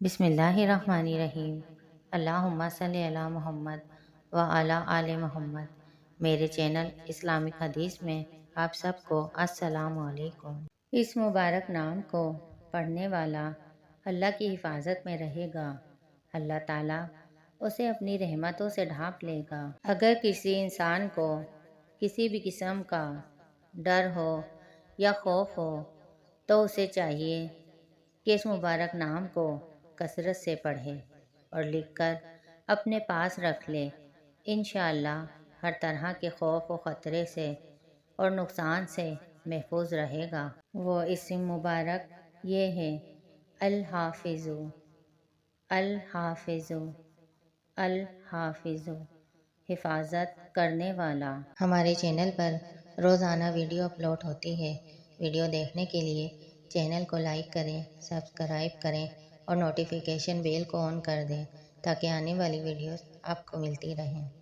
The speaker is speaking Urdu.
بسم اللہ الرحمن الرحیم۔ اللہم صلی علی محمد وعلی آل محمد۔ میرے چینل اسلامک حدیث میں آپ سب کو السلام علیکم۔ اس مبارک نام کو پڑھنے والا اللہ کی حفاظت میں رہے گا۔ اللہ تعالیٰ اسے اپنی رحمتوں سے ڈھانپ لے گا۔ اگر کسی انسان کو کسی بھی قسم کا ڈر ہو یا خوف ہو تو اسے چاہیے کہ اس مبارک نام کو کثرت سے پڑھے اور لکھ کر اپنے پاس رکھ لے۔ انشاءاللہ ہر طرح کے خوف و خطرے سے اور نقصان سے محفوظ رہے گا۔ وہ اسم مبارک یہ ہے الحافظ، الحافظ، الحافظ، حفاظت کرنے والا۔ ہمارے چینل پر روزانہ ویڈیو اپلوڈ ہوتی ہے۔ ویڈیو دیکھنے کے لیے چینل کو لائک کریں، سبسکرائب کریں اور نوٹیفیکیشن بیل کو آن کر دیں تاکہ آنے والی ویڈیوز آپ کو ملتی رہیں۔